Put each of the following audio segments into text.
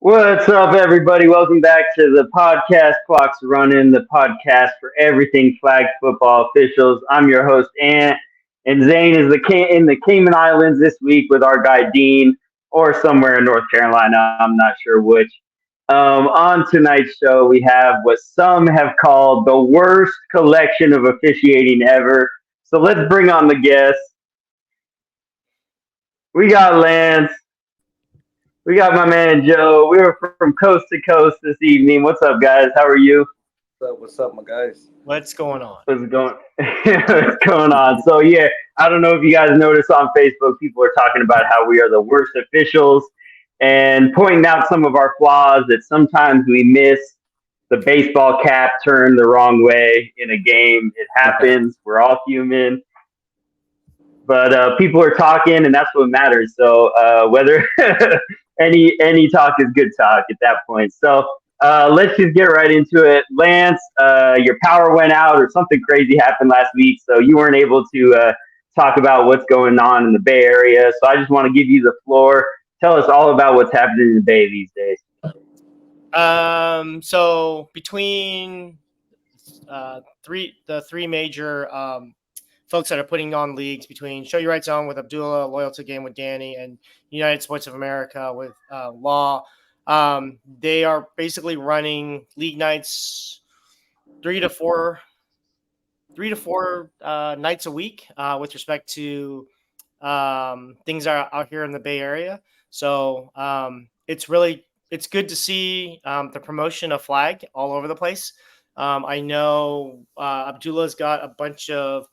What's up, everybody? Welcome back to the podcast. Clock's running, the podcast for everything flag football officials. I'm your host, Ant, and Zane is in the Cayman Islands this week with our guy Dean, or somewhere in North Carolina. I'm not sure which. On tonight's show, we have what some have called the worst collection of officiating ever. So let's bring on the guests. We got Lance. We got my man Joe. We were from coast to coast this evening. What's up, guys? How are you? What's up, my guys? What's going on? What's going What's going on? So yeah, I don't know if you guys noticed on Facebook, people are talking about how we are the worst officials and pointing out some of our flaws that sometimes we miss the baseball cap turned the wrong way in a game. It happens. We're all human. But people are talking, and that's what matters. So whether any talk is good talk at that point. So let's just get right into it. Lance, your power went out, or something crazy happened last week, so you weren't able to talk about what's going on in the Bay Area. So I just want to give you the floor. Tell us all about what's happening in the Bay these days. So between the three major folks that are putting on leagues between Show Your Right Zone with Abdullah, Loyalty Game with Danny, and United Sports of America with Law, they are basically running league nights three to four nights a week with respect to things that are out here in the Bay Area. So it's good to see the promotion of flag all over the place. I know Abdullah's got a bunch of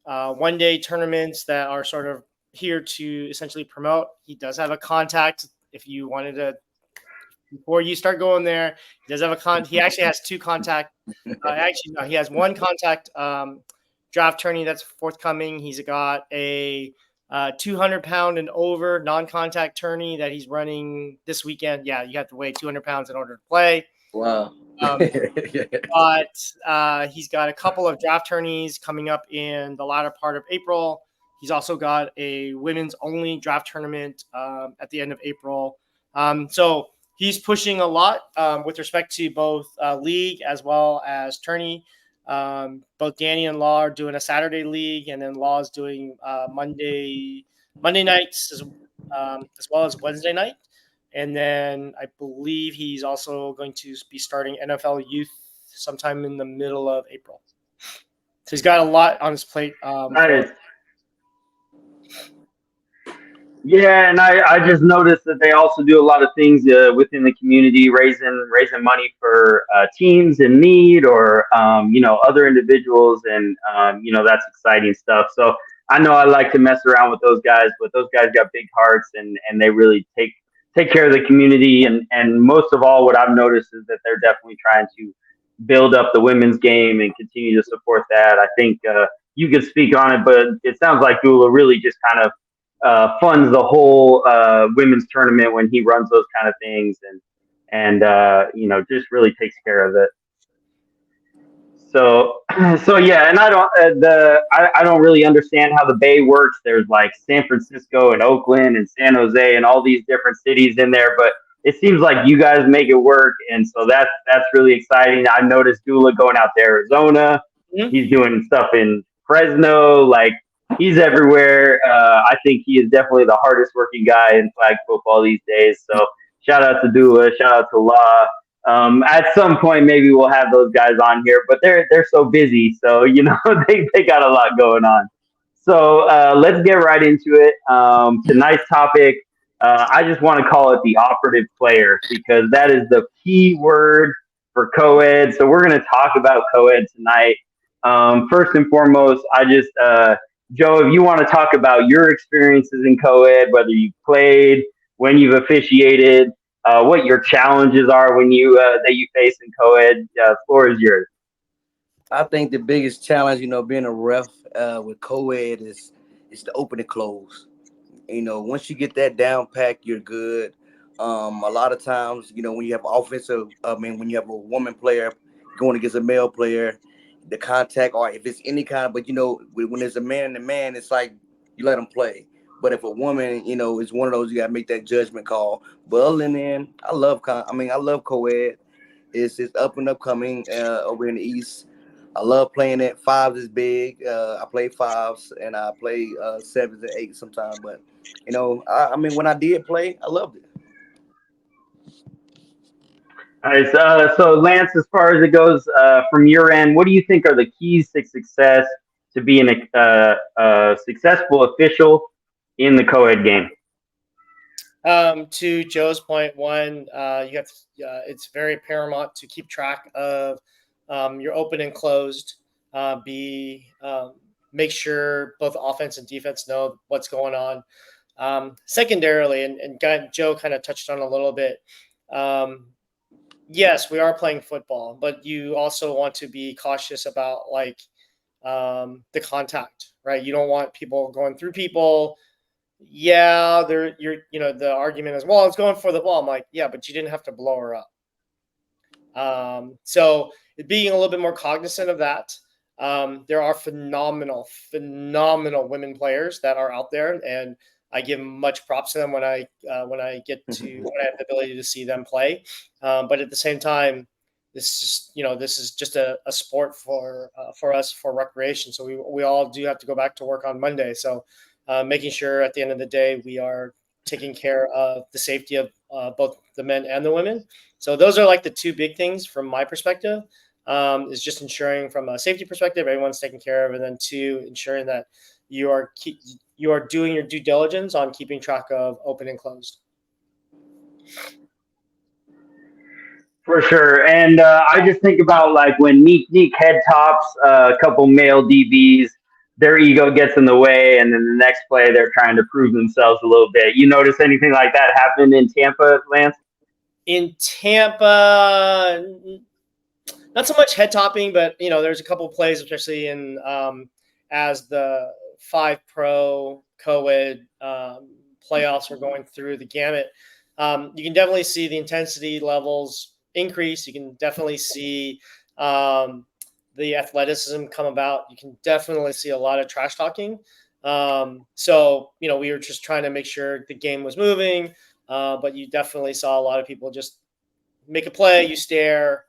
one-day tournaments that are sort of here to essentially promote. He does have a contact. If you wanted to, before you start going there, he does have he actually has two contact. No, he has one contact draft tourney that's forthcoming. He's got a 200-pound and over non-contact tourney that he's running this weekend. Yeah, you have to weigh 200 pounds in order to play. Wow. But he's got a couple of draft tourneys coming up in the latter part of April. He's also got a women's only draft tournament at the end of April. So he's pushing a lot with respect to both league as well as tourney. Both Danny and Law are doing a Saturday league, and then Law is doing Monday nights as well as Wednesday night. And then I believe he's also going to be starting NFL youth sometime in the middle of April. So he's got a lot on his plate. Nice. Yeah, and I just noticed that they also do a lot of things within the community, raising money for teams in need or other individuals, and that's exciting stuff. So I know I like to mess around with those guys, but those guys got big hearts and they really take care of the community, and most of all, what I've noticed is that they're definitely trying to build up the women's game and continue to support that. I think you could speak on it, but it sounds like Dula really just kind of funds the whole women's tournament when he runs those kind of things, and just really takes care of it. So yeah, and I don't really understand how the Bay works. There's like San Francisco and Oakland and San Jose and all these different cities in there, but it seems like you guys make it work, and so that's really exciting. I've noticed Dula going out to Arizona. Mm-hmm. He's doing stuff in Fresno. Like, he's everywhere. I think he is definitely the hardest working guy in flag football these days. So shout out to Dula. Shout out to Law. At some point, maybe we'll have those guys on here, but they're so busy. So, they got a lot going on. So let's get right into it. Tonight's topic, I just want to call it the operative player, because that is the key word for coed. So we're going to talk about coed tonight. First and foremost, Joe, if you want to talk about your experiences in coed, whether you played, when you've officiated, what your challenges are when that you face in coed, floor is yours. I think the biggest challenge, being a ref with coed is the open and close. Once you get that down pack, you're good. A lot of times, when you have when you have a woman player going against a male player, the contact, or if it's any kind of, but when there's a man and a man, it's like you let them play. But if a woman, is one of those, you gotta make that judgment call. But other than that, I love co-ed. It's up and upcoming over in the East. I love playing it. Fives is big. I play fives and I play sevens and eights sometimes. But when I did play, I loved it. All right, so Lance, as far as it goes from your end, what do you think are the keys to success to being a successful official in the co-ed game? To Joe's point, one, you have it's very paramount to keep track of your open and closed. Make sure both offense and defense know what's going on. Secondarily, and Joe kind of touched on a little bit. Yes, we are playing football, but you also want to be cautious about the contact, right? You don't want people going through people. Yeah, the argument is, well, it's going for the ball. I'm like, yeah, but you didn't have to blow her up. So being a little bit more cognizant of that. There are phenomenal women players that are out there, and I give much props to them when I when I have the ability to see them play. But at the same time, this is just a sport for us for recreation. So we all do have to go back to work on Monday. So making sure at the end of the day we are taking care of the safety of both the men and the women. So those are like the two big things from my perspective. Is just ensuring from a safety perspective everyone's taken care of, and then two, ensuring that you are doing your due diligence on keeping track of open and closed. For sure, and I just think about like when Neek head tops a couple male DBs, their ego gets in the way, and then the next play they're trying to prove themselves a little bit. You notice anything like that happen in Tampa, Lance? In Tampa, not so much head topping, but there's a couple plays, especially in as the 5 Pro co-ed playoffs are going through the gamut. You can definitely see the intensity levels increase. You can definitely see the athleticism come about. You can definitely see a lot of trash talking. So we were just trying to make sure the game was moving, but you definitely saw a lot of people just make a play, you stare.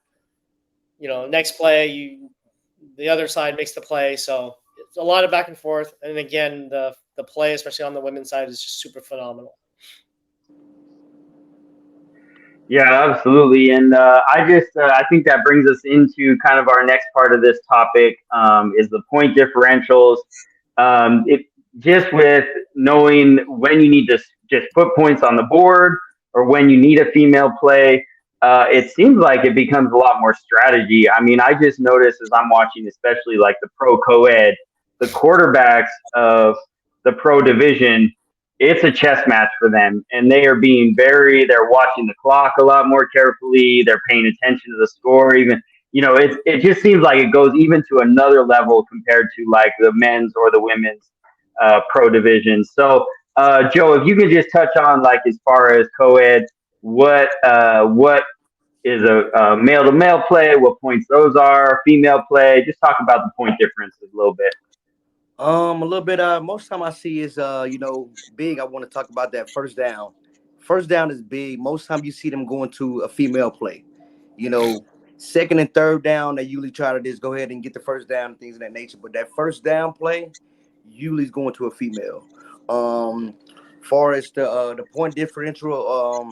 Next play, the other side makes the play. So it's a lot of back and forth. And again, the play, especially on the women's side, is just super phenomenal. Yeah, absolutely. And I think that brings us into kind of our next part of this topic is the point differentials. It just with knowing when you need to just put points on the board or when you need a female play. It seems like it becomes a lot more strategy. I mean, I just noticed as I'm watching, especially like the pro co-ed, the quarterbacks of the pro division, it's a chess match for them. And they're watching the clock a lot more carefully. They're paying attention to the score. Even, it just seems like it goes even to another level compared to like the men's or the women's pro division. So, Joe, if you can just touch on like as far as co-ed, what is a male to male play, what points those are, female play, just talk about the point differences a little bit. A little bit. Most time I see is big. I want to talk about that first down. First down is big. Most time you see them going to a female play. Second and third down, they usually try to just go ahead and get the first down and things of that nature. But that first down play usually is going to a female. Far as the point differential,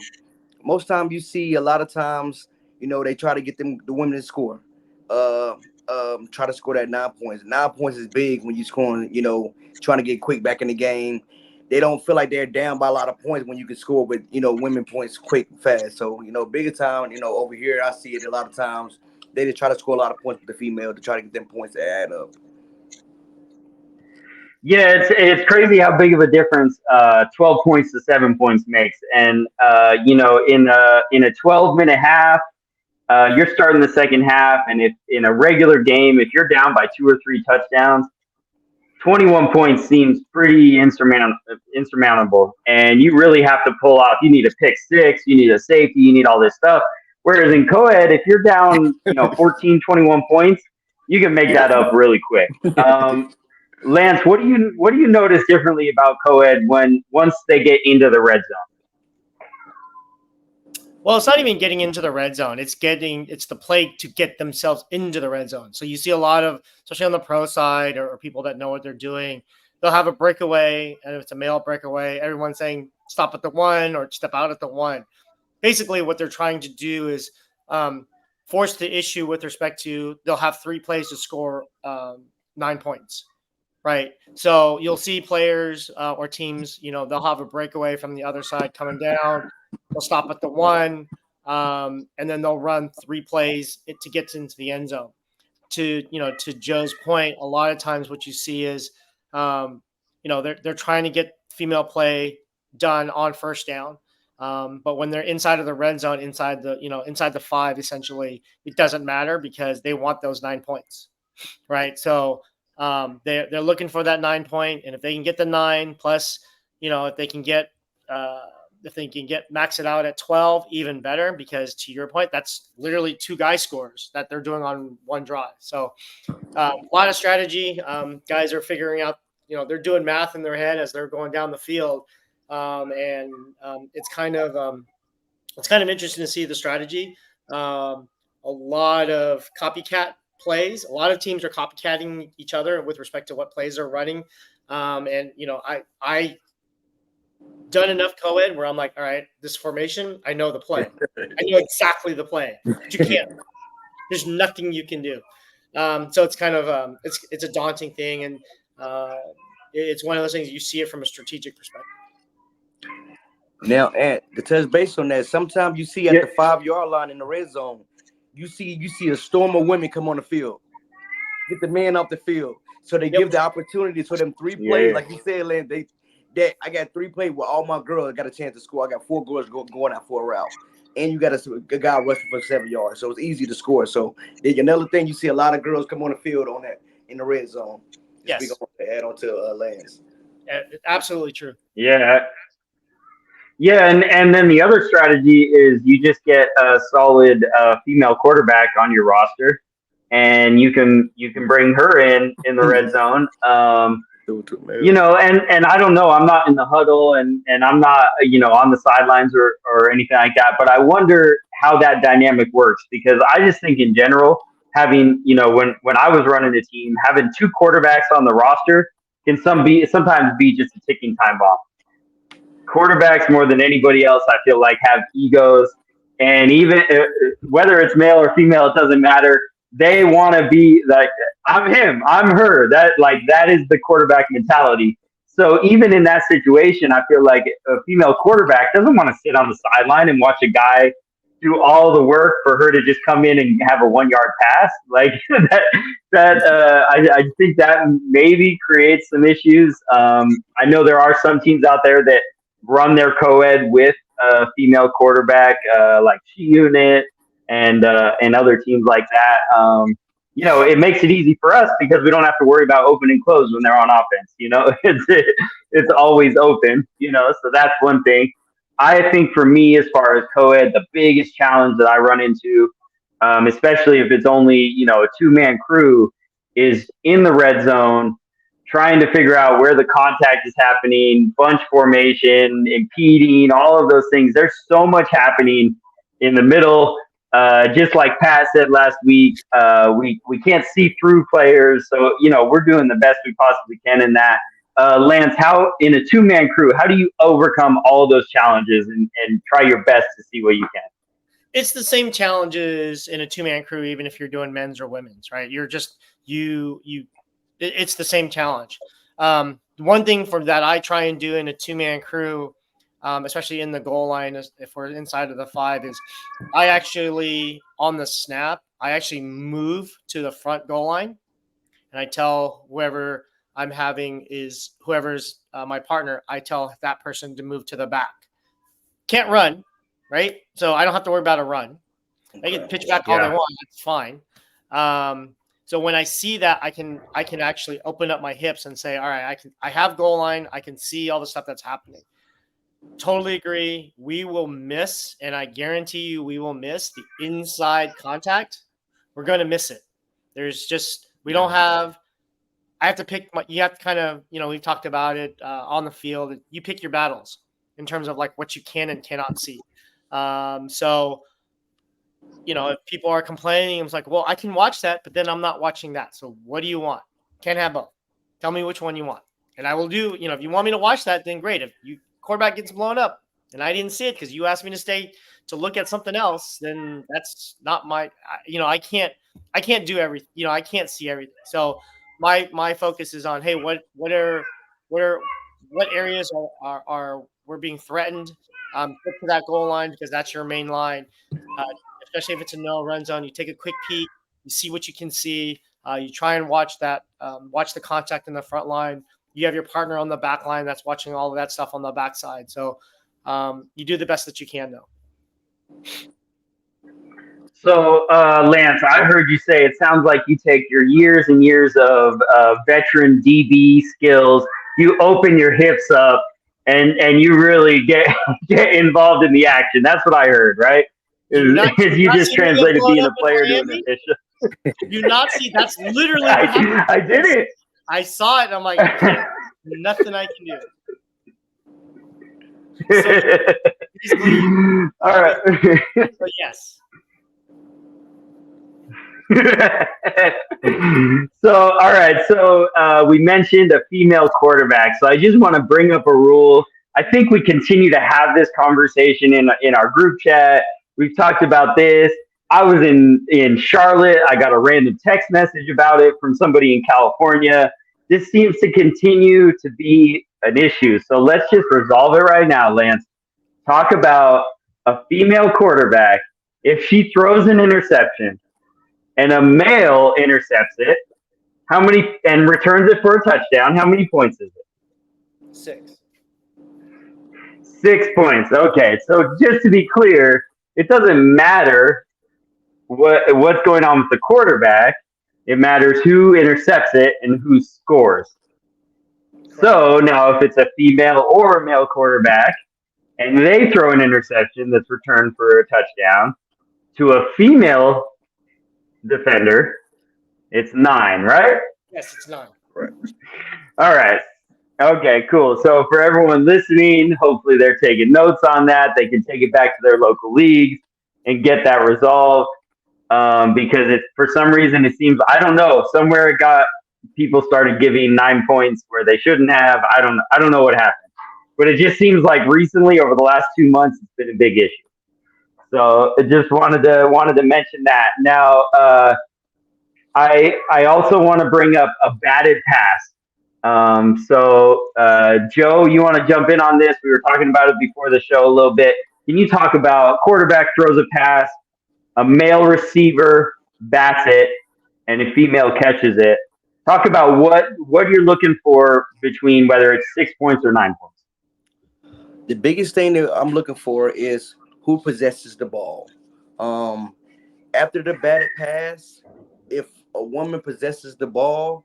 most time you see a lot of times, they try to get the women to score. Try to score that 9 points. 9 points is big when you're scoring, trying to get quick back in the game. They don't feel like they're down by a lot of points when you can score with, women points quick and fast. So, bigger time, over here, I see it a lot of times. They just try to score a lot of points with the female to try to get them points to add up. Yeah, it's crazy how big of a difference 12 points to 7 points makes. And, in a 12-minute half, you're starting the second half, and if in a regular game, if you're down by 2 or 3 touchdowns, 21 points seems pretty insurmountable, and you really have to pull off. You need a pick six, you need a safety, you need all this stuff. Whereas in co-ed, if you're down, 14, 21 points, you can make that up really quick. Lance, what do you notice differently about co-ed when once they get into the red zone? Well, it's not even getting into the red zone. It's the play to get themselves into the red zone. So you see a lot of, especially on the pro side or people that know what they're doing, they'll have a breakaway, and if it's a male breakaway, everyone's saying stop at the 1 or step out at the 1. Basically, what they're trying to do is force the issue with respect to they'll have 3 plays to score 9 points. Right. So you'll see players or teams, they'll have a breakaway from the other side coming down. They'll stop at the 1, and then they'll run 3 plays to get into the end zone. To Joe's point, a lot of times what you see is, they're trying to get female play done on first down. But when they're inside of the red zone, inside the 5, essentially, it doesn't matter because they want those 9 points. Right. So they're looking for that 9 point, and if they can get the 9 plus, if they can get max it out at 12, even better, because to your point, that's literally 2 guy scores that they're doing on one drive. So a lot of strategy. Guys are figuring out, they're doing math in their head as they're going down the field, and it's kind of interesting to see the strategy. A lot of copycat plays. A lot of teams are copycatting each other with respect to what plays they're running. And I done enough co-ed where I'm like, all right, this formation, I know the play. I know exactly the play. But you can't. There's nothing you can do. So it's kind of it's a daunting thing, and it's one of those things you see it from a strategic perspective. Now, and to touch base on that, sometimes you see at the 5-yard line in the red zone, you see a storm of women come on the field, get the man off the field. So they give the opportunity for them 3 plays, like you said, Len. I got 3 plays where all my girls got a chance to score. I got 4 girls going out for a route, and you got a guy rushing for 7 yards, so it's easy to score. So another thing, you see a lot of girls come on the field on that in the red zone. Yes, we gonna add on to Lance. Absolutely true. Yeah. Yeah, and then the other strategy is you just get a solid female quarterback on your roster, and you can bring her in the red zone. And I don't know, I'm not in the huddle, and I'm not on the sidelines or anything like that, but I wonder how that dynamic works, because I just think in general, having when I was running a team, having 2 quarterbacks on the roster can sometimes be just a ticking time bomb. Quarterbacks, more than anybody else, I feel like, have egos, and even whether it's male or female, it doesn't matter. They want to be like, I'm him, I'm her. That is the quarterback mentality. So even in that situation, I feel like a female quarterback doesn't want to sit on the sideline and watch a guy do all the work for her to just come in and have a 1-yard pass. Like I think that maybe creates some issues. I know there are some teams out there that run their co-ed with a female quarterback, like She Unit and other teams like that. It makes it easy for us because we don't have to worry about open and close when they're on offense. It's always open. So that's one thing. I think for me, as far as co-ed, the biggest challenge that I run into, especially if it's only a 2-man crew, is in the red zone, trying to figure out where the contact is happening, bunch formation, impeding, all of those things. There's so much happening in the middle. Just like Pat said last week, we can't see through players. So, we're doing the best we possibly can in that. Lance, how in a 2-man crew, how do you overcome all those challenges and try your best to see what you can? It's the same challenges in a 2-man crew, even if you're doing men's or women's, right? You're just, it's the same challenge. One thing that I try and do in a 2-man crew, especially in the goal line, if we're inside of the 5, is I actually, on the snap, I actually move to the front goal line, and I tell whoever I'm having is whoever's my partner, I tell that person to move to the back. Can't run, right? So I don't have to worry about a run. They can pitch back all they want. That's fine. So when I see that, I can actually open up my hips and say, all right, I have goal line. I can see all the stuff that's happening. Totally agree. We will miss, and I guarantee you we will miss the inside contact. We're going to miss it. There's just, we don't have, I have to pick you have to kind of, we've talked about it on the field. You pick your battles in terms of like what you can and cannot see. So, if people are complaining, it's like, well, I can watch that, but then I'm not watching that. So what do you want? Can't have both. Tell me which one you want. And I will do, if you want me to watch that, then great. If you quarterback gets blown up and I didn't see it because you asked me to look at something else, then that's not my, I can't do everything. I can't see everything. So my focus is on, hey, what areas are we're being threatened? Get to that goal line because that's your main line. Uh, Especially if it's a no run zone, you take a quick peek, you see what you can see. You try and watch the contact in the front line. You have your partner on the back line that's watching all of that stuff on the backside. So you do the best that you can, though. So, Lance, I heard you say it sounds like you take your years and years of veteran DB skills, you open your hips up, and you really get involved in the action. That's what I heard, right? Is you just translated being a player to an official? Do not see. That's literally what happened. I did it. I saw it, and I'm like, nothing I can do. So, all right. So yes. So, all right. So we mentioned a female quarterback. So I just want to bring up a rule. I think we continue to have this conversation in our group chat. We've talked about this. I was in Charlotte. I got a random text message about it from somebody in California. This seems to continue to be an issue. So let's just resolve it right now, Lance. Talk about a female quarterback. If she throws an interception and a male intercepts it, how many and returns it for a touchdown? How many points is it? 6. 6 points. Okay, so just to be clear, it doesn't matter what's going on with the quarterback. It matters who intercepts it and who scores. Correct. So now, if it's a female or a male quarterback, and they throw an interception that's returned for a touchdown to a female defender, it's 9, right? Yes, it's 9. Right. All right. Okay, cool. So for everyone listening, hopefully they're taking notes on that. They can take it back to their local leagues and get that resolved. Because for some reason it seems, I don't know, somewhere it got, people started giving 9 points where they shouldn't have. I don't know what happened, but it just seems like recently over the last 2 months it's been a big issue. So I just wanted to mention that. Now, I also want to bring up a batted pass. Joe, you want to jump in on this? We were talking about it before the show a little bit. Can you talk about quarterback throws a pass, a male receiver bats it, and a female catches it? Talk about what you're looking for between whether it's 6 points or 9 points. The biggest thing that I'm looking for is who possesses the ball. After the batted pass, if a woman possesses the ball,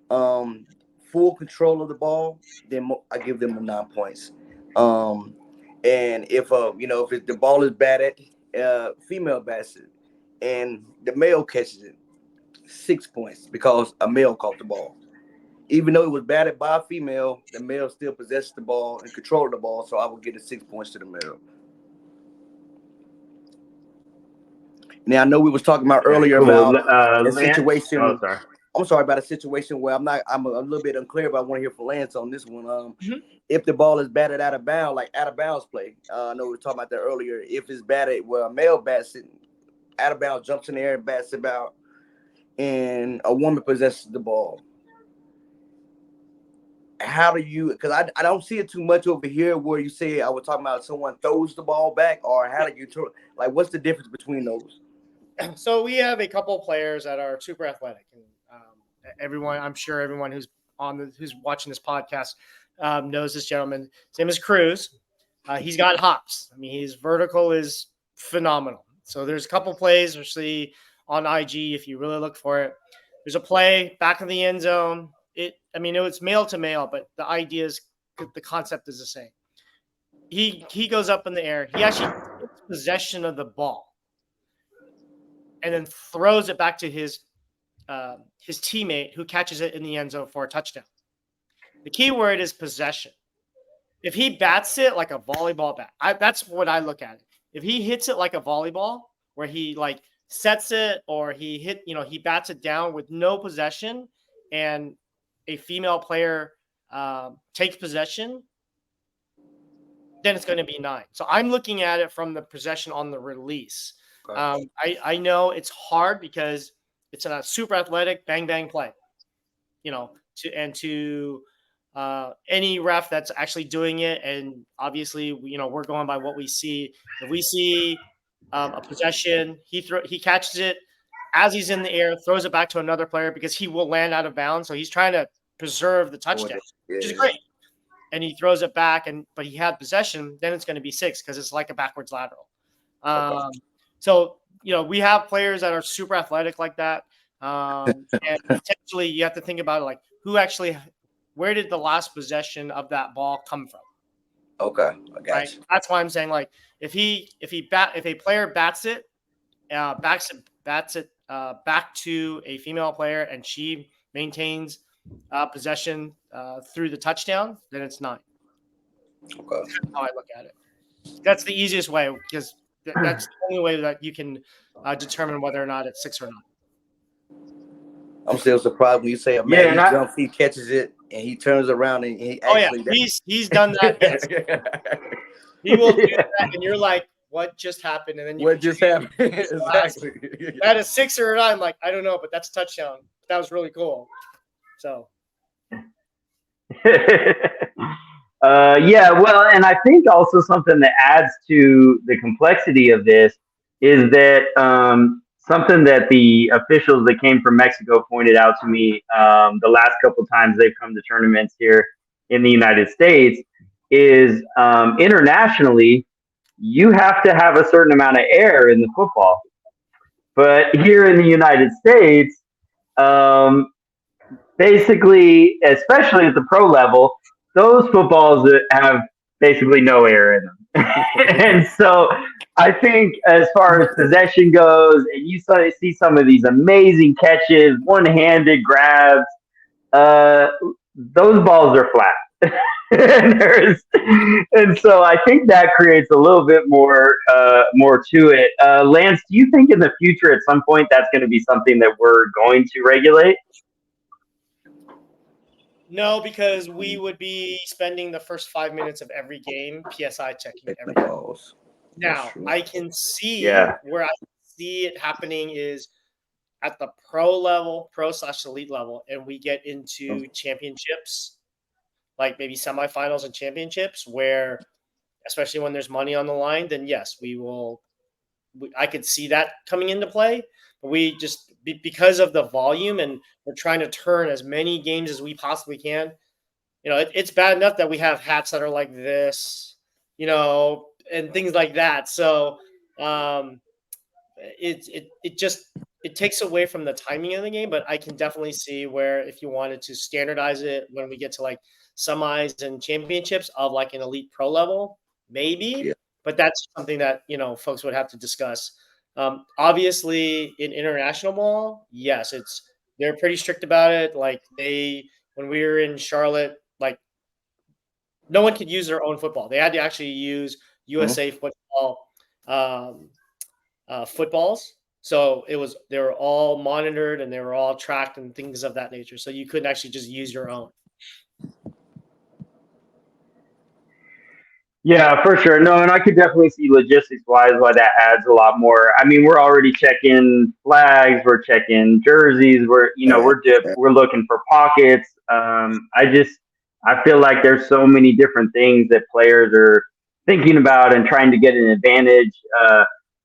full control of the ball, then I give them 9 points. And if if the ball is batted, female bats it, and the male catches it, 6 points because a male caught the ball. Even though it was batted by a female, the male still possessed the ball and controlled the ball, so I would give 6 points to the male. Now I know we was talking about earlier about a situation. Oh, sorry. I'm sorry about a situation where I'm a little bit unclear, but I want to hear from Lance on this one. If the ball is batted out of bounds, like out of bounds play, I know we were talking about that earlier. If it's batted where a male bats it out of bounds, jumps in the air and bats it out, and a woman possesses the ball, how do you? Because I don't see it too much over here where you say I was talking about someone throws the ball back, or how do you throw? Like, what's the difference between those? So we have a couple players that are super athletic, and I'm sure everyone who's watching this podcast knows this gentleman. His name is Cruz. He's got hops. I mean, his vertical is phenomenal. So there's a couple plays, especially on IG, if you really look for it. There's a play back in the end zone. It's male to male, but the idea is the concept is the same. He goes up in the air. He actually takes possession of the ball and then throws it back to his his teammate who catches it in the end zone for a touchdown. The key word is possession. If he bats it like a volleyball bat, that's what I look at it. If he hits it like a volleyball, where he like sets it or he bats it down with no possession, and a female player takes possession, then it's going to be 9. So I'm looking at it from the possession on the release. I know it's hard because it's a super athletic bang bang play, to any ref that's actually doing it. And obviously, we're going by what we see. If we see a possession, he catches it as he's in the air, throws it back to another player because he will land out of bounds. So he's trying to preserve the touchdown, which is great. And he throws it back, but he had possession, then it's going to be 6 because it's like a backwards lateral. So, we have players that are super athletic like that. And potentially you have to think about it, like where did the last possession of that ball come from? Okay, I got you. That's why I'm saying, like, if a player bats it back to a female player and she maintains possession through the touchdown, then it's 9. Okay, that's how I look at it. That's the easiest way because that's the only way that you can determine whether or not it's 6 or not. I'm still surprised when you say a man jumps, he catches it, and he turns around and he actually. He's done that. Yes. He will do that, and you're like, "What just happened?" And then what just happened? Exactly. That is 6 or 9. I'm like, I don't know, but that's a touchdown. That was really cool. So. Well, and I think also something that adds to the complexity of this is that something that the officials that came from Mexico pointed out to me the last couple times they've come to tournaments here in the United States is internationally, you have to have a certain amount of air in the football. But here in the United States, basically, especially at the pro level, those footballs have basically no air in them. And so I think as far as possession goes, and you see some of these amazing catches, one-handed grabs, those balls are flat. and so I think that creates a little bit more to it. Lance, do you think in the future at some point that's going to be something that we're going to regulate? No, because we would be spending the first 5 minutes of every game PSI checking every game. Now, I can see where I see it happening is at the pro/elite level, and we get into championships, like maybe semifinals and championships, where, especially when there's money on the line, then yes, we will. I could see that coming into play. But we just because of the volume, and we're trying to turn as many games as we possibly can. It's bad enough that we have hats that are like this, and things like that. So it takes away from the timing of the game. But I can definitely see where if you wanted to standardize it when we get to like semis and championships of like an elite pro level, maybe. Yeah. But that's something that folks would have to discuss. Obviously, in international ball, yes, they're pretty strict about it. Like when we were in Charlotte, like no one could use their own football. They had to actually use USA football footballs. So they were all monitored and they were all tracked and things of that nature. So you couldn't actually just use your own. Yeah, for sure. No, and I could definitely see logistics-wise why that adds a lot more. I mean, we're already checking flags, we're checking jerseys, we're looking for pockets. I feel like there's so many different things that players are thinking about and trying to get an advantage.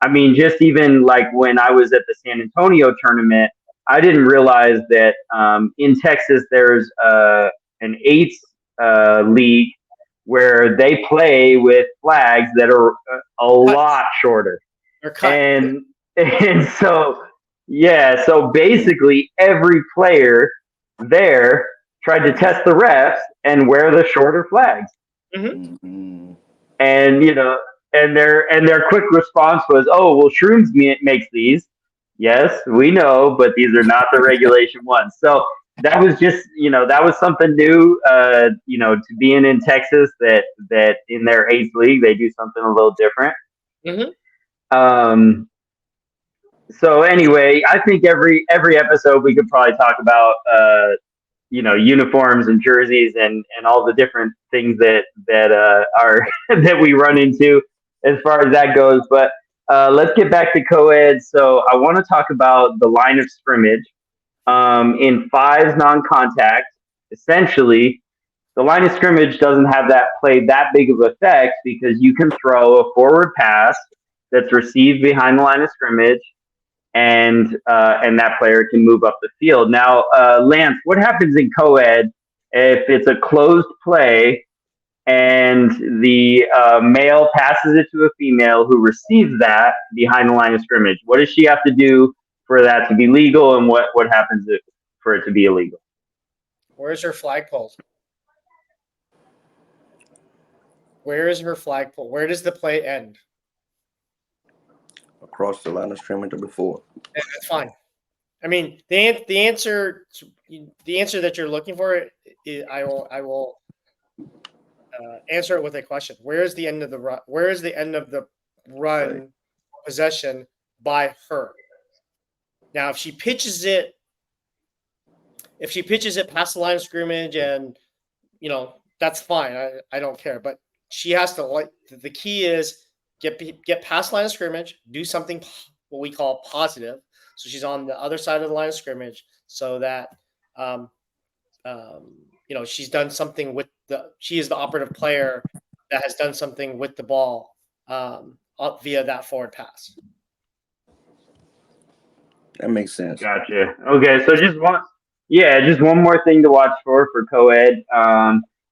I mean, just even like when I was at the San Antonio tournament, I didn't realize that in Texas there's an 8th league where they play with flags that are a lot shorter. And so, so basically every player there tried to test the refs and wear the shorter flags. Mm-hmm. And, and their quick response was, oh, well, Shrooms makes these. Yes, we know, but these are not the regulation ones. So that was just, that was something new, to being in Texas, that in their eighth league, they do something a little different. Mm-hmm. Um, so anyway, I think every episode we could probably talk about, uniforms and jerseys and all the different things that are that we run into as far as that goes. But let's get back to co-ed. So I want to talk about the line of scrimmage. In fives non-contact, essentially, the line of scrimmage doesn't have that play that big of effect because you can throw a forward pass that's received behind the line of scrimmage, and that player can move up the field. Now, Lance, what happens in co-ed if it's a closed play and the male passes it to a female who receives that behind the line of scrimmage? What does she have to do for that to be legal, and what happens for it to be illegal? Where's her flagpole? Where is her flagpole? Where does the play end? Across the line of scrimmage or before. And that's fine. I mean, the answer that you're looking for, I will answer it with a question. Where is the end of the run? Where is the end of the run possession by her? Now, if she pitches it past the line of scrimmage, and that's fine. I don't care. But she has to the key is get past the line of scrimmage, do something what we call positive. So she's on the other side of the line of scrimmage, so that she's done something she is the operative player that has done something with the ball via that forward pass. That makes sense. Gotcha. Okay, so just one more thing to watch for co-ed.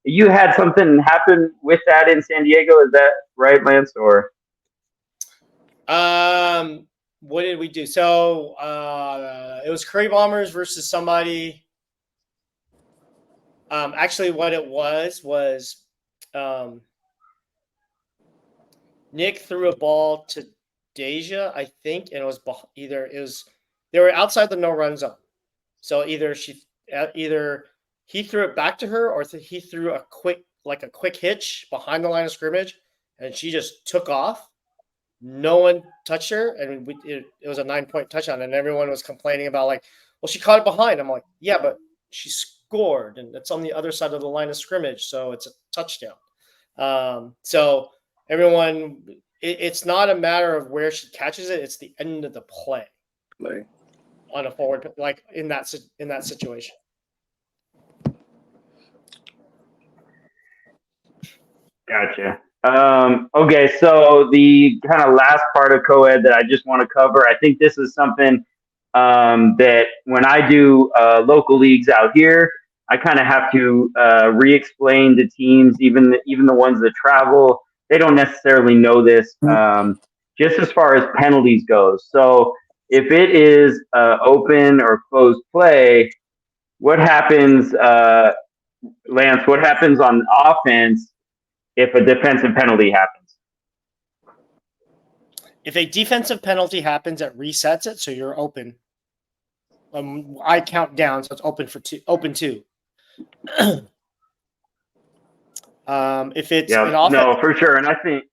You had something happen with that in San Diego, is that right, Lance? Or what did we do? So it was Curry Bombers versus somebody. Actually, what it was Nick threw a ball to Deja, I think, and it was they were outside the no run zone. So either he threw it back to her, or he threw a quick hitch behind the line of scrimmage, and she just took off. No one touched her, and it was a 9-point touchdown, and everyone was complaining about well, she caught it behind. I'm like, yeah, but she scored, and it's on the other side of the line of scrimmage, so it's a touchdown. So everyone, it's not a matter of where she catches it; it's the end of the play. On a forward, in that situation. Gotcha. Okay, so the kind of last part of co-ed that I just want to cover, I think this is something that when I do local leagues out here, I kind of have to re-explain to teams, even the ones that travel. They don't necessarily know this, just as far as penalties goes. So if it is open or closed play, what happens, Lance? What happens on offense if a defensive penalty happens? If a defensive penalty happens, it resets it, so you're open. I count down, so it's open two. If it's an offense, no, for sure, and I think.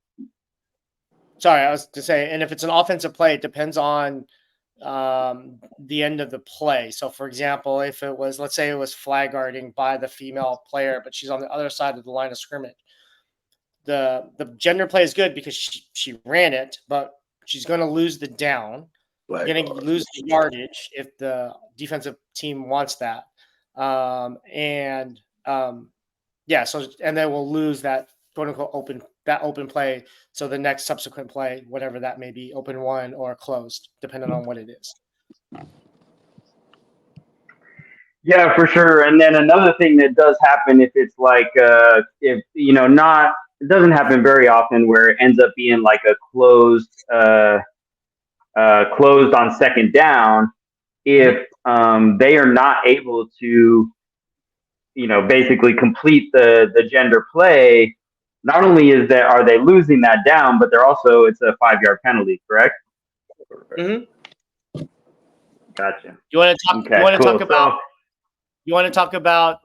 Sorry, I was to say, and if it's an offensive play, it depends on the end of the play. So, for example, if it was, let's say it was flag guarding by the female player, but she's on the other side of the line of scrimmage, the gender play is good because she ran it, but she's going to lose the down. Going to lose the yardage if the defensive team wants that, so and then we'll lose that quote unquote open play. So the next subsequent play, whatever that may be, open one or closed, depending on what it is. Yeah, for sure. And then another thing that does happen, if it's if it doesn't happen very often, where it ends up being like a closed on second down, if they are not able to basically complete the gender play, not only are they losing that down, but it's a 5-yard penalty, correct? Mm-hmm. Gotcha. You want to talk? Okay, You want to cool. talk about? You want to talk about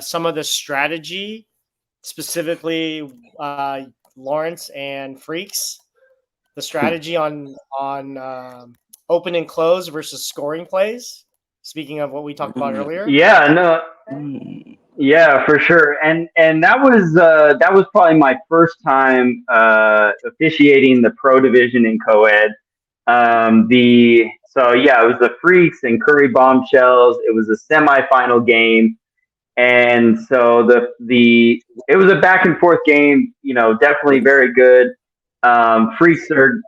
some of the strategy, specifically Lawrence and Freaks, the strategy on open and close versus scoring plays. Speaking of what we talked about earlier. Yeah, no, yeah, for sure. And that was probably my first time officiating the pro division in coed. So yeah, it was the Freaks and Curry Bombshells. It was a semifinal game, and so it was a back and forth game. You know, definitely very good. Freaks are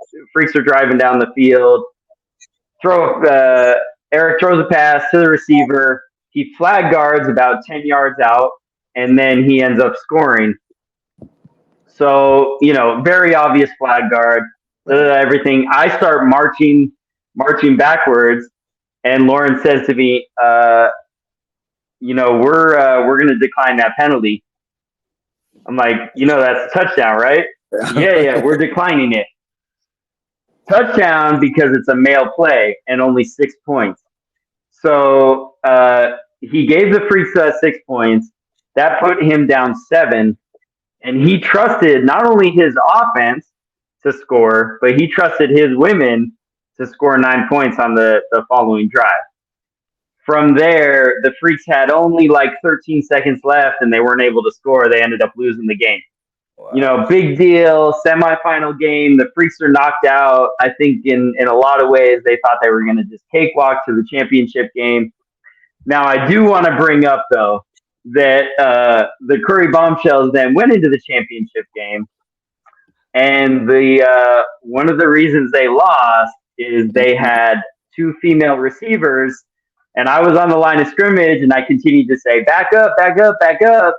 driving down the field. Eric throws a pass to the receiver. He flag guards about 10 yards out, and then he ends up scoring. So, very obvious flag guard, everything. I start marching backwards, and Lauren says to me, we're going to decline that penalty. I'm like, that's a touchdown, right? Yeah, we're declining it. Touchdown because it's a male play and only 6 points. So he gave the Freaks 6 points. That put him down 7. And he trusted not only his offense to score, but he trusted his women to score 9 points on the following drive. From there, the Freaks had only like 13 seconds left and they weren't able to score. They ended up losing the game. Wow. Big deal, semifinal game. The Freaks are knocked out. I think in a lot of ways, they thought they were going to just cakewalk to the championship game. Now, I do want to bring up, though, that the Curry Bombshells then went into the championship game. And one of the reasons they lost is they had 2 female receivers. And I was on the line of scrimmage, and I continued to say, back up, back up, back up.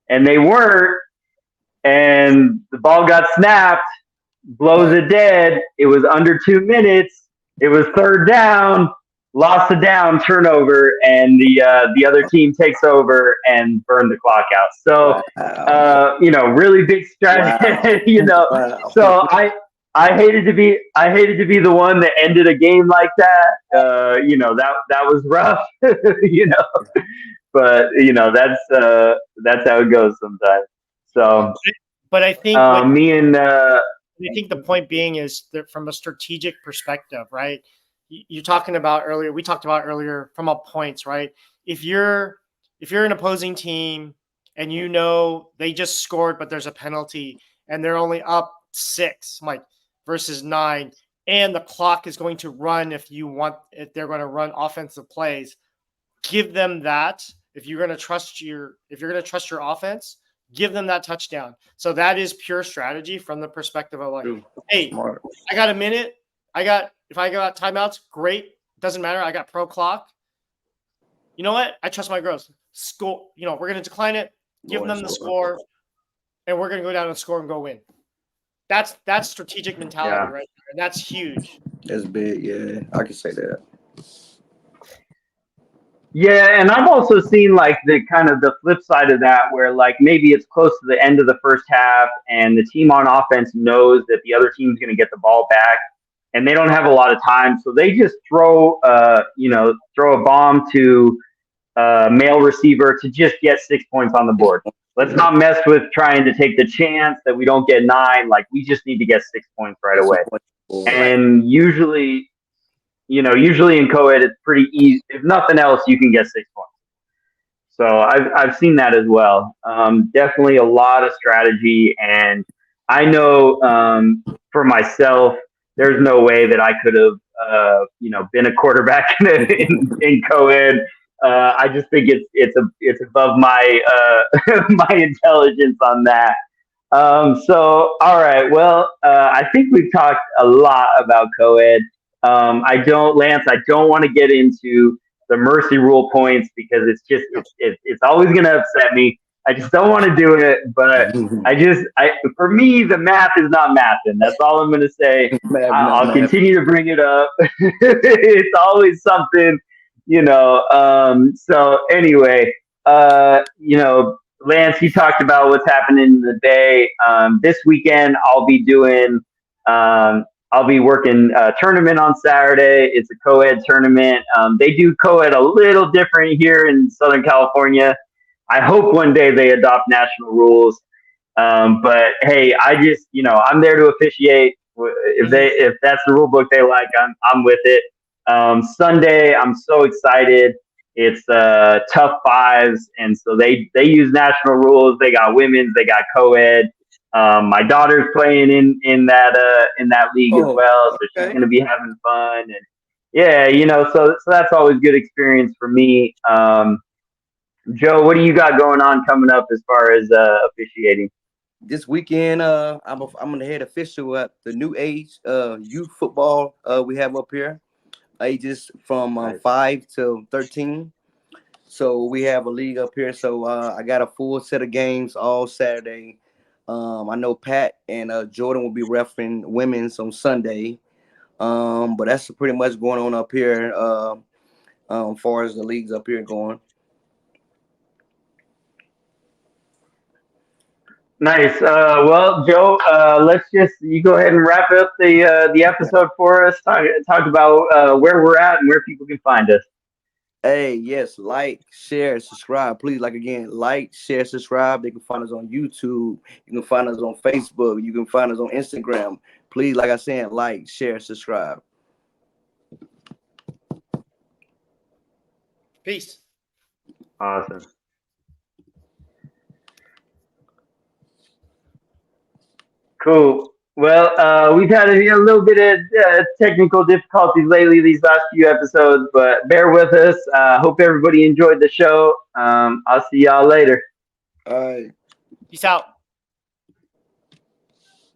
And they weren't. And the ball got snapped, blows it dead. It was under 2 minutes. It was 3rd down, lost the down, turnover, and the other team takes over and burned the clock out. So, really big strategy. Wow. So I hated to be the one that ended a game like that. That was rough. But that's how it goes sometimes. So, but I think I think the point being is that from a strategic perspective, right? You're talking about earlier. We talked about earlier from a points, right? If you're an opposing team and they just scored, but there's a penalty and they're only up 6, versus 9, and the clock is going to run if they're going to run offensive plays, give them that. If you're going to trust your offense, give them that touchdown. So that is pure strategy from the perspective of hey, smart. I got a minute. If I got timeouts, great. Doesn't matter. I got pro clock. You know what? I trust my girls. Score. We're going to decline it. Give them the score, and we're going to go down and score and go win. That's strategic mentality right there, and that's huge. That's big. Yeah, I can say that. Yeah, and I've also seen the flip side of that where maybe it's close to the end of the first half and the team on offense knows that the other team's going to get the ball back and they don't have a lot of time. So they just throw a bomb to a male receiver to just get 6 points on the board. Let's not mess with trying to take the chance that we don't get 9. We just need to get 6 points right away. And usually in co-ed, it's pretty easy. If nothing else, you can get 6 points. So I've seen that as well. Definitely a lot of strategy. And I know for myself, there's no way that I could have, been a quarterback in co-ed. I just think it's above my my intelligence on that. So all right, well, I think we've talked a lot about co-ed. I don't want to get into the mercy rule points because it's always going to upset me. I just don't want to do it, but for me, the math is not mathing. That's all I'm going to say. I'll continue to bring it up. It's always something, so anyway, Lance, you talked about what's happening in the Bay. This weekend, I'll be doing I'll be working a tournament on Saturday. It's a co-ed tournament. They do co-ed a little different here in Southern California. I hope one day they adopt national rules. But hey, I just, I'm there to officiate. If that's the rule book they like, I'm with it. Sunday, I'm so excited. It's tough fives, and so they use national rules. They got women's, they got co-ed. My daughter's playing in that league as Oh, well, so she's okay. gonna be having fun. And yeah, so that's always good experience for me. Joe, what do you got going on coming up as far as officiating? This weekend, I'm gonna head official at the new age youth football we have up here, ages from Nice. 5 to 13. So we have a league up here. So I got a full set of games all Saturday. I know Pat and Jordan will be refereeing women's on Sunday. But that's pretty much going on up here as far as the leagues up here going. Nice. Well, Joe, you go ahead and wrap up the episode for us. Talk about where we're at and where people can find us. Hey, yes, like, share, subscribe. Please, like again, like, share, subscribe. They can find us on YouTube. You can find us on Facebook. You can find us on Instagram. Please, like I said, like, share, subscribe. Peace. Awesome. Cool. Well, we've had a little bit of technical difficulties lately these last few episodes, but bear with us. Hope everybody enjoyed the show. I'll see y'all later. All right. Peace out.